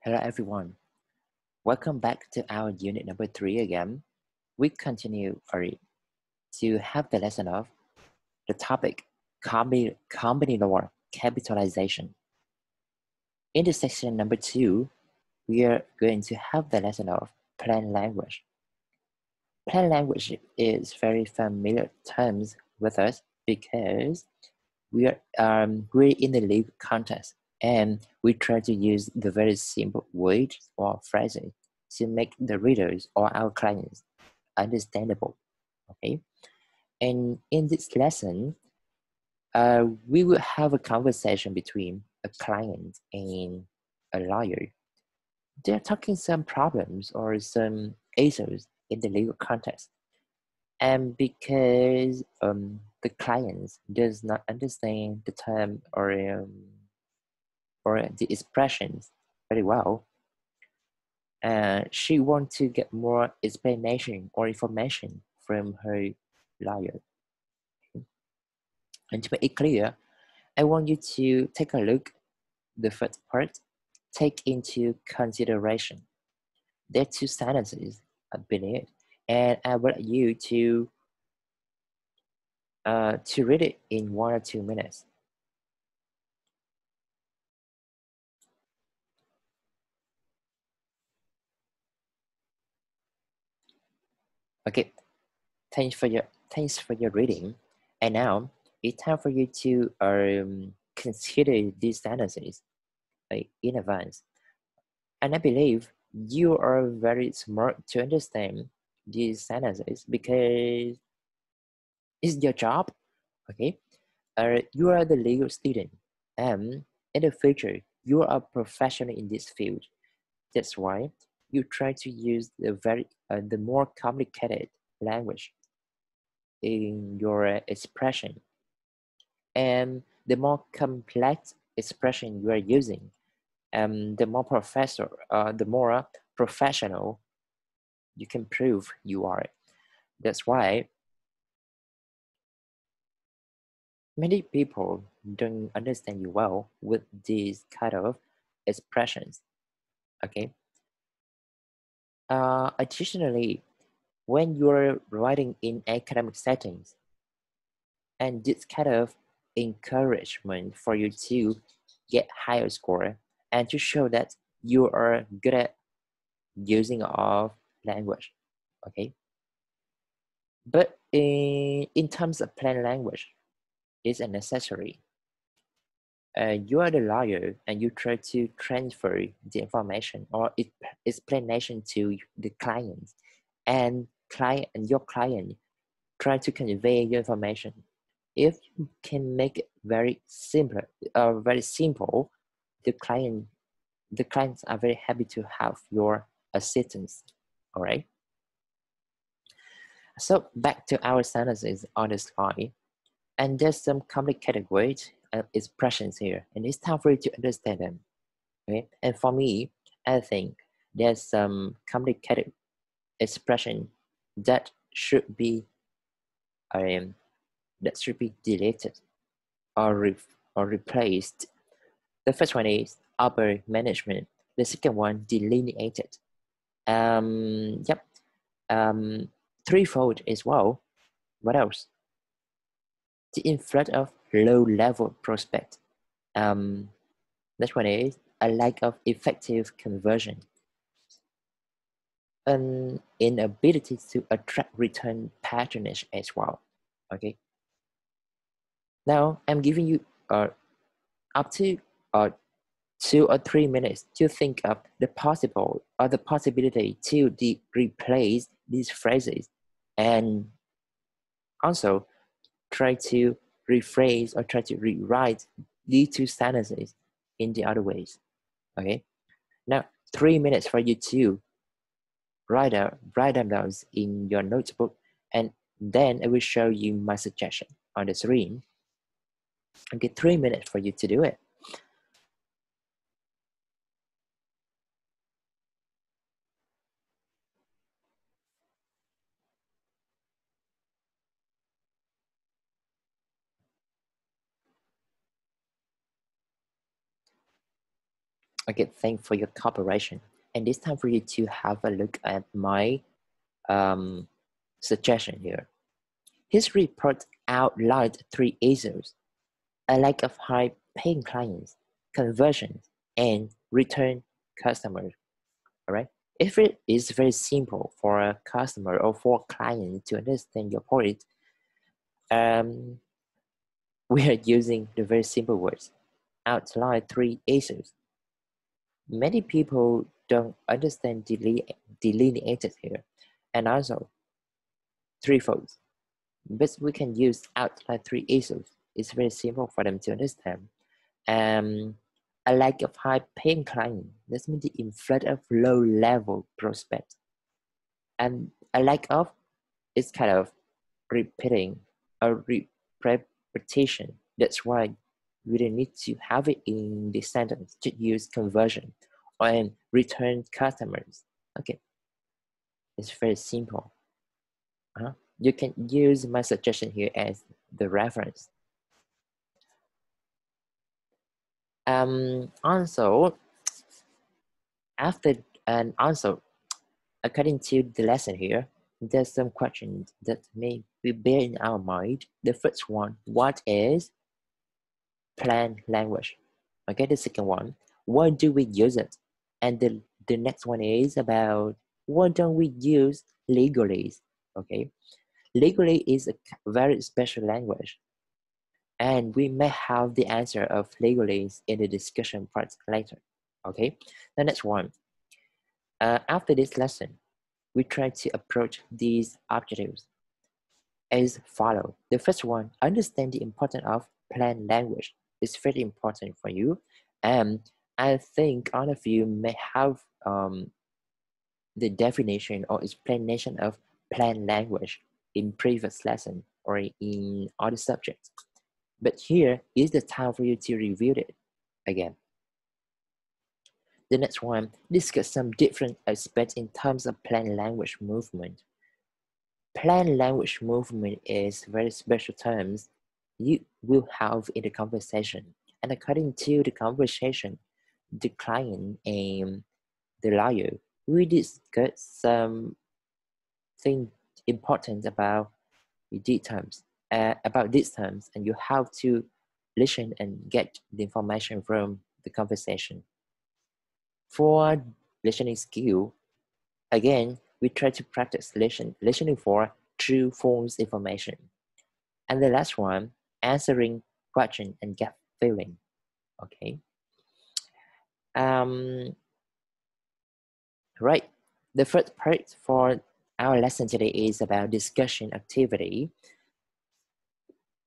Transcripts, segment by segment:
Hello everyone, welcome back to our unit number 3 again. We continue to have the lesson of the topic company law capitalization. In the section number 2, we are going to have the lesson of plain language. Plain language is very familiar terms with us because we're in the legal context and we try to use the very simple words or phrases to make the readers or our clients understandable. Okay, and in this lesson, we will have a conversation between a client and a lawyer. They're talking some problems or some issues in the legal context, and because the client does not understand the term or the expressions very well, she wants to get more explanation or information from her lawyer. And to make it clear, I want you to take a look the first part, take into consideration. There are two sentences beneath, and I want you to read it in 1 or 2 minutes. Okay, thanks for your reading. And now it's time for you to consider these sentences in advance. And I believe you are very smart to understand these sentences because it's your job. Okay, you are the legal student, and in the future you are a professional in this field. That's why you try to use the more complicated language in your expression, and the more complex expression you are using, the more professional you can prove you are. That's why many people don't understand you well with these kind of expressions. Okay. Additionally, when you're writing in academic settings, and this kind of encouragement for you to get higher score and to show that you are good at using of language. Okay. But in terms of plain language, it's a necessary. You are the lawyer and you try to transfer the information or explanation to the client, and your client try to convey your information. If you can make it very simple, the clients are very happy to have your assistance. All right. So back to our sentences on the slide, and there's some complicated words and expressions here, and it's time for you to understand them. Okay, and for me, I think there's some complicated expression that should be um, deleted or replaced. The first one is upper management. The second one delineated. Yep. Threefold as well. What else? The in front of low-level prospect. Next one is a lack of effective conversion. An inability to attract return patronage as well. Okay. Now I'm giving you up to 2 or 3 minutes to think of the possibility to replace these phrases, and also try to rephrase or try to rewrite these two sentences in the other ways. Okay. Now 3 minutes for you to write them down in your notebook, and then I will show you my suggestion on the screen. Okay, 3 minutes for you to do it. Okay, thanks for your cooperation. And it's time for you to have a look at my suggestion here. His report outlined three issues: a lack of high-paying clients, conversions, and return customers. All right. If it is very simple for a customer or for a client to understand your point, um, we are using the very simple words. Outline three issues. Many people don't understand delineated here, and also threefold. But we can use outline three issues. It's very simple for them to understand. Um, a lack of high-paying client. That means the influx of low-level prospects, and a lack of is kind of repeating a repetition. That's why we don't need to have it in the sentence to use conversion and return customers. Okay, it's very simple. You can use my suggestion here as the reference. Also, after and also, according to the lesson here, there's some questions that may be bear in our mind. The first one, what is plain language? Okay, the second one, why do we use it? And the next one is about why don't we use legalese? Okay, legally is a very special language, and we may have the answer of legalese in the discussion part later. Okay, the next one. After this lesson, we try to approach these objectives as follow. The first one, understand the importance of plain language. It's very important for you. And I think all of you may have the definition or explanation of plain language in previous lesson or in other subjects. But here is the time for you to review it again. The next one, discuss some different aspects in terms of plain language movement. Plain language movement is very special terms you will have in the conversation. And according to the conversation, the client and the lawyer will discuss something important about these terms, and you have to listen and get the information from the conversation. For listening skill, again, we try to practice listening for true false information. And the last one, answering question and gut feeling. Okay. Right. The first part for our lesson today is about discussion activity.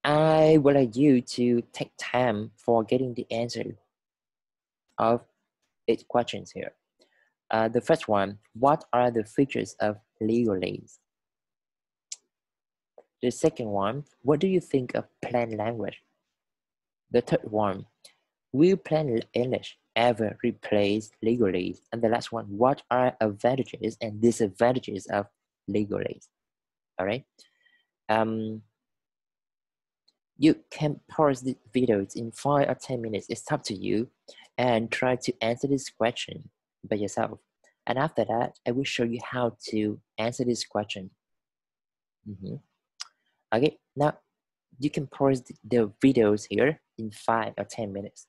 I would like you to take time for getting the answer of 8 questions here. The first one, what are the features of legalese? The second one, what do you think of plain language? The third one, will plain English ever replace legalese? And the last one, what are advantages and disadvantages of legalese? All right. You can pause the videos in 5 or 10 minutes. It's up to you, and try to answer this question by yourself. And after that, I will show you how to answer this question. Okay, now you can pause the videos here in 5 or 10 minutes.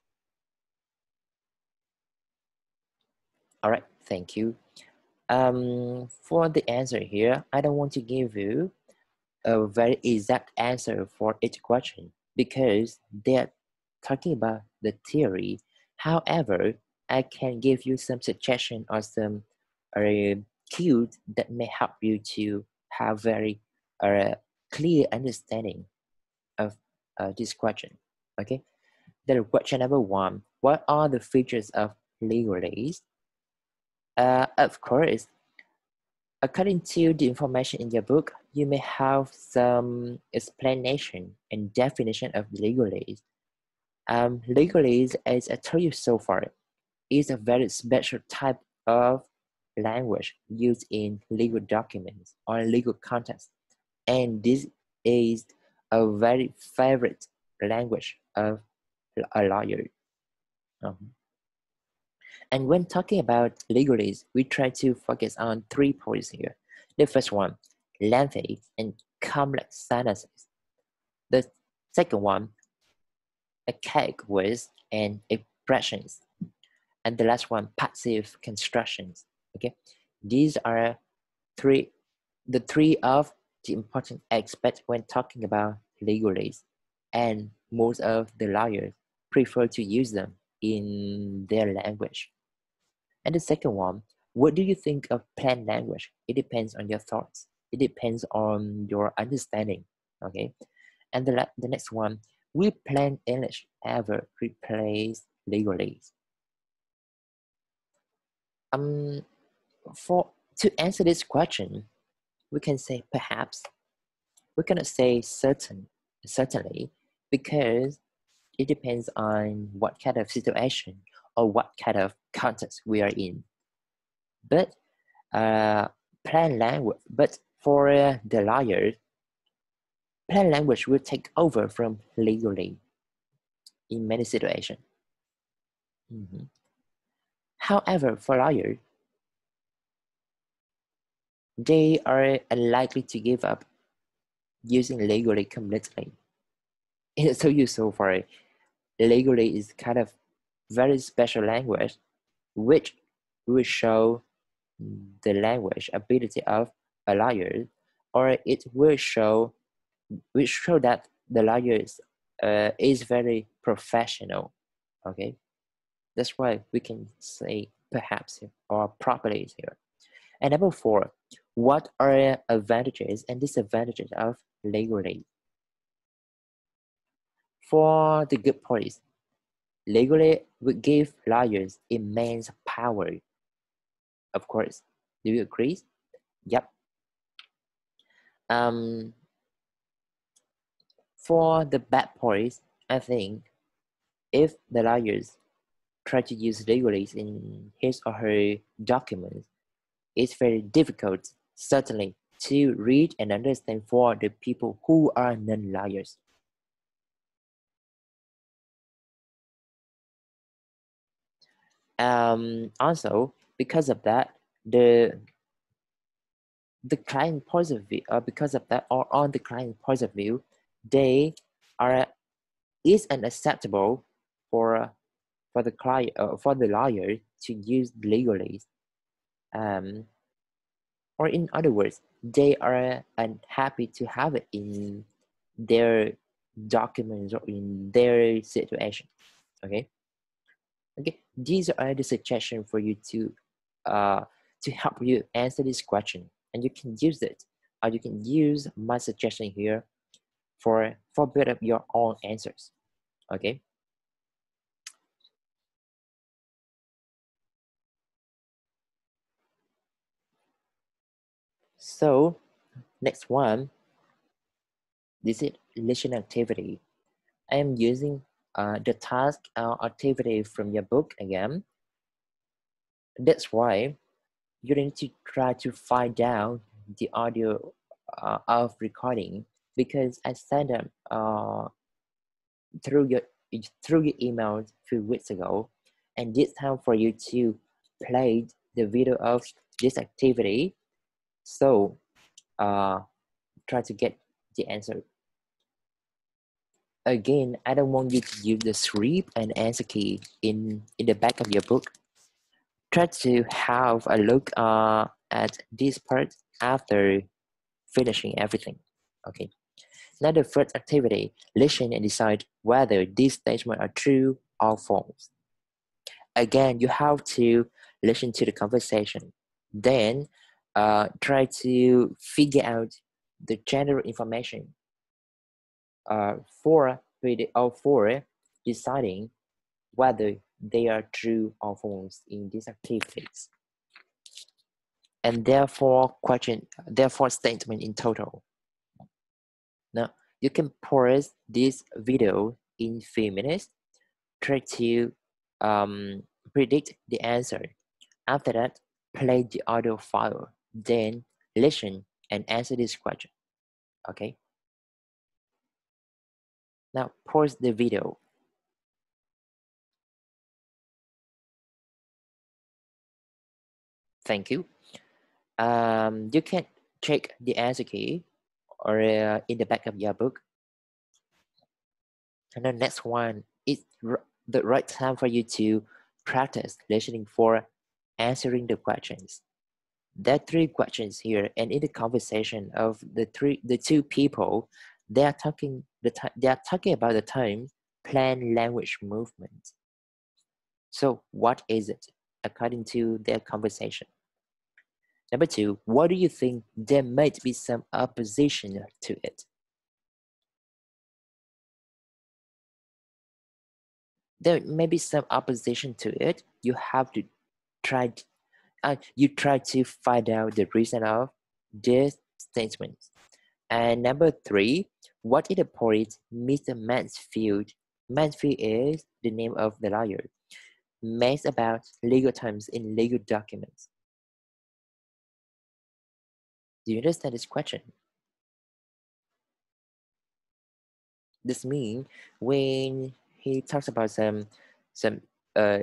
All right, thank you. For the answer here, I don't want to give you a very exact answer for each question because they're talking about the theory. However, I can give you some suggestion or some cues that may help you to have very clear understanding of this question. Okay, the question number 1: what are the features of legalese? Of course, according to the information in your book, you may have some explanation and definition of legalese. Legalese, as I told you so far, is a very special type of language used in legal documents or legal context. And this is a very favorite language of a lawyer. And when talking about legalese, we try to focus on 3 points here. The first one, lengthy and complex sentences. The second one, archaic words and expressions. And the last one, passive constructions. Okay, these are three the three of the important aspects when talking about legalese, and most of the lawyers prefer to use them in their language. And the second one, what do you think of plain language? It depends on your thoughts. It depends on your understanding. Okay. And the next one, will plain English ever replace legalese? Um, for to answer this question, we can say perhaps. We cannot say certainly, because it depends on what kind of situation or what kind of context we are in. But uh, plain language. But for the lawyer, plain language will take over from legally in many situations. Mhm. However, for lawyers, they are unlikely to give up using legally completely. It's so useful for legally is kind of very special language, which will show the language ability of a lawyer, or it will show that the lawyer is very professional. Okay, that's why we can say perhaps or properties here. And number 4, what are advantages and disadvantages of legally? For the good parties, legally would give lawyers immense power. Of course, do you agree? Yep. Um, for the bad parties, I think if the lawyers try to use legalese in his or her documents, it's very difficult, certainly, to read and understand for the people who are non-lawyers. Also, because of that, the client point of view, because of that, or on the client point of view, they are is unacceptable for the client for the lawyer to use legalese. Um, or in other words, they are unhappy to have it in their documents or in their situation. Okay. Okay. These are the suggestions for you to help you answer this question, and you can use it, or you can use my suggestion here for build up your own answers. Okay. So next one, this is listening activity. I am using the task activity from your book again. That's why you need to try to find out the audio of recording, because I sent them through your email a few weeks ago, and this time for you to play the video of this activity. So try to get the answer. Again, I don't want you to use the script and answer key in the back of your book. Try to have a look at this part after finishing everything. Okay. Now the first activity, listen and decide whether these statements are true or false. Again, you have to listen to the conversation. Then try to figure out the general information for deciding whether they are true or false in these activities. And therefore statement in total. Now you can pause this video in 3 minutes, try to predict the answer. After that, play the audio file, then listen and answer this question. Okay. Now pause the video. Thank you. You can check the answer key or in the back of your book. And the next one is the right time for you to practice listening for answering the questions. There are three questions here, and in the conversation of the two people, they are talking about the term planned language movement. So what is it according to their conversation? Number two, what do you think there might be some opposition to it? There may be some opposition to it. You have to try to find out the reason of this statement. And number three, what is the point Mr. Mansfield? Mansfield is the name of the lawyer. Makes about legal terms in legal documents. Do you understand this question? This means when he talks about some uh,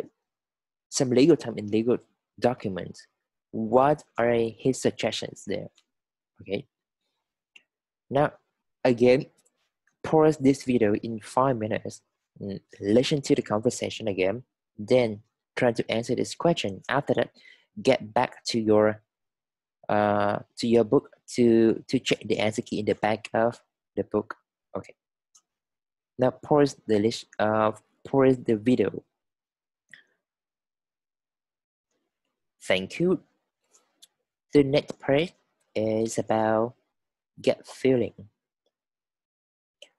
some legal term in legal documents, what are his suggestions there? Okay. Now, again, pause this video in 5 minutes, listen to the conversation again, then try to answer this question. After that, get back to your book to check the answer key in the back of the book. Okay. Now pause the video. Thank you. The next part is about gut feeling.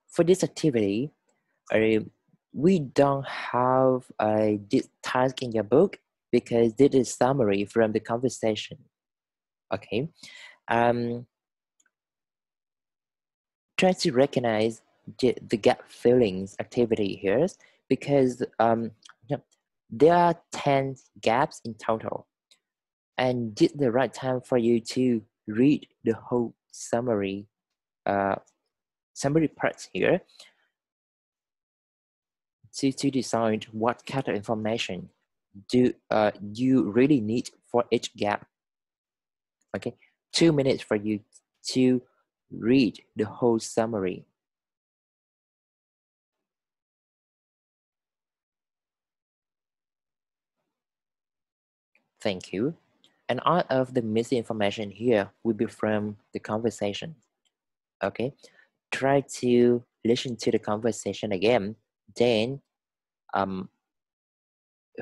For this activity, we don't have this task in your book because this is summary from the conversation. Okay. Try to recognize the gut feelings activity here because there are 10 gaps in total, and this is the right time for you to read the whole summary parts here to decide what kind of information do you really need for each gap. Okay, 2 minutes for you to read the whole summary. Thank you. And all of the missing information here will be from the conversation. Okay, try to listen to the conversation again, then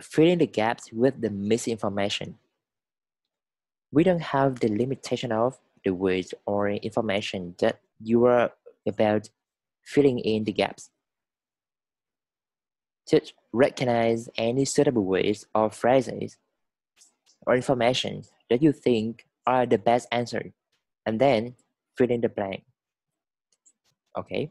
fill in the gaps with the missing information. We don't have the limitation of the words or information that you are about filling in the gaps. Just recognize any suitable words or phrases or information that you think are the best answer, and then fill in the blank. Okay.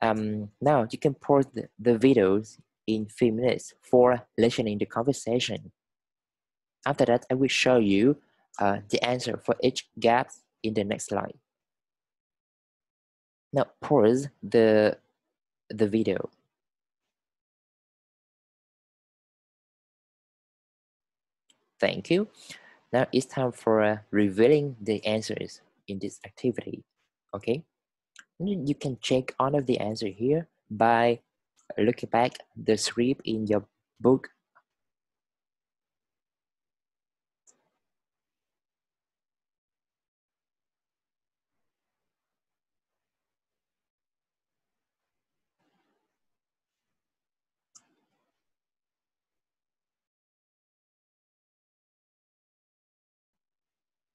Now you can pause the videos in 3 minutes for listening the conversation. After that, I will show you the answer for each gap in the next slide. Now pause the video. Thank you. Now it's time for revealing the answers in this activity. Okay. You can check all of the answer here by looking back the script in your book.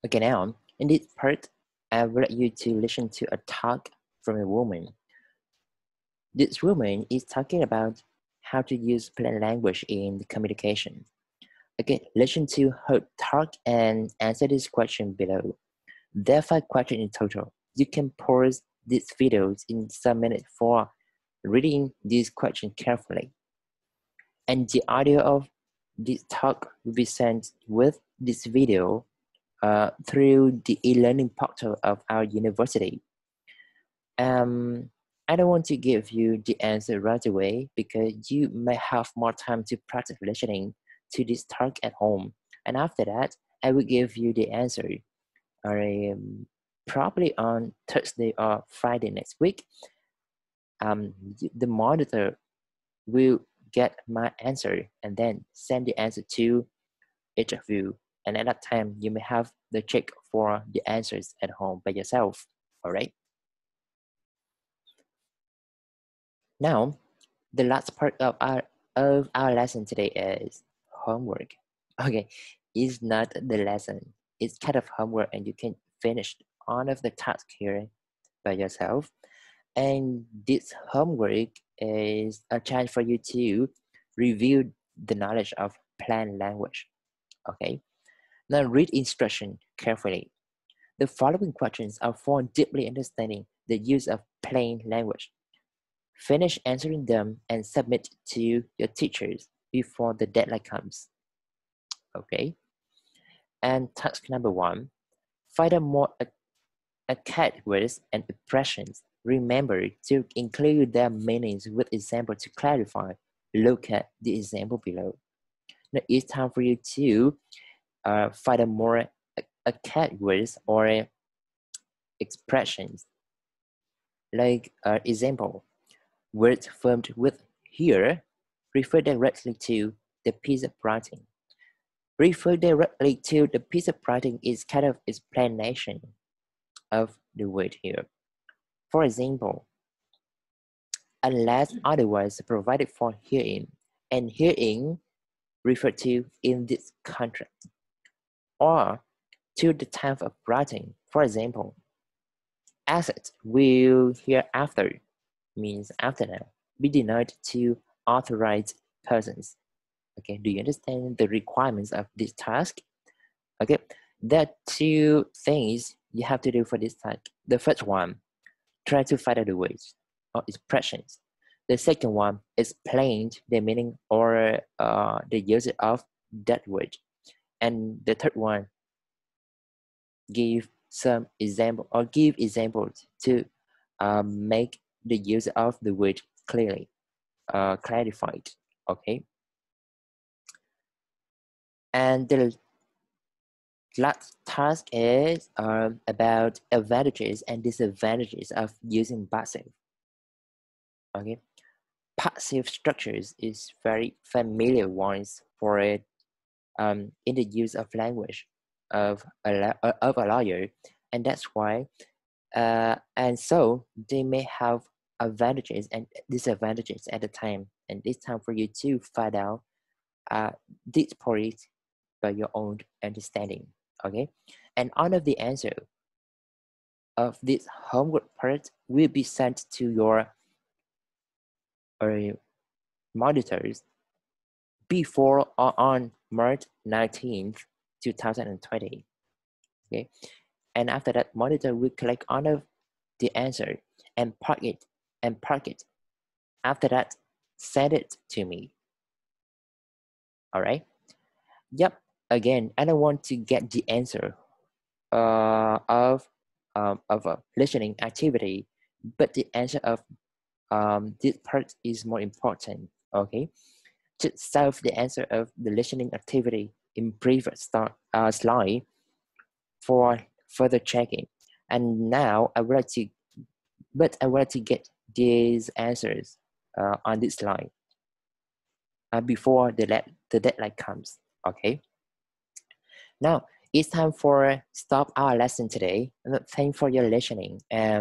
Okay, now in this part, I would like you to listen to a talk from a woman. This woman is talking about how to use plain language in communication. Okay, listen to her talk and answer this question below. There are 5 questions in total. You can pause these videos in some minutes for reading these questions carefully. And the audio of this talk will be sent with this video through the e-learning portal of our university. I don't want to give you the answer right away because you may have more time to practice listening to this talk at home. And after that, I will give you the answer probably on Thursday or Friday next week. The monitor will get my answer and then send the answer to each of you. And at that time, you may have the check for the answers at home by yourself. All right. Now, the last part of our lesson today is homework. Okay, it's not the lesson. It's kind of homework, and you can finish all of the task here by yourself. And this homework is a chance for you to review the knowledge of plain language. Okay, now read instruction carefully. The following questions are for deeply understanding the use of plain language. Finish answering them and submit to your teachers before the deadline comes. Okay. And task number 1, find out more acad words and expressions. Remember to include their meanings with example to clarify. Look at the example below. Now it's time for you to find out more acad words or expressions. Like example, words formed with here refer directly to the piece of writing. Refer directly to the piece of writing is kind of explanation of the word here. For example, unless otherwise provided for herein, and herein referred to in this contract, or to the time of writing. For example, assets will hereafter means after now be denied to authorized persons. Okay, do you understand the requirements of this task? Okay, there are 2 things you have to do for this task. The first one, try to find out the words or expressions. The second one, explain the meaning or the use of that word. And the third one, give some example or give examples to make the use of the word clearly clarified. Okay. And the last task is about advantages and disadvantages of using passive. Okay, passive structures is very familiar ones for it in the use of language of a lawyer, and that's why and so they may have advantages and disadvantages at the time, and it's time for you to find out this point by your own understanding. Okay, and all of the answer of this homework part will be sent to your monitors before or on March 19th, 2020. Okay, and after that, monitor will collect all of the answer and park it. After that, send it to me. All right. Yep. Again, I don't want to get the answer of a listening activity, but the answer of this part is more important. Okay, just solve the answer of the listening activity in previous slide for further checking. And now I would like to get these answers on this slide before the deadline comes. Okay. Now it's time for stop our lesson today. Thanks for your listening. And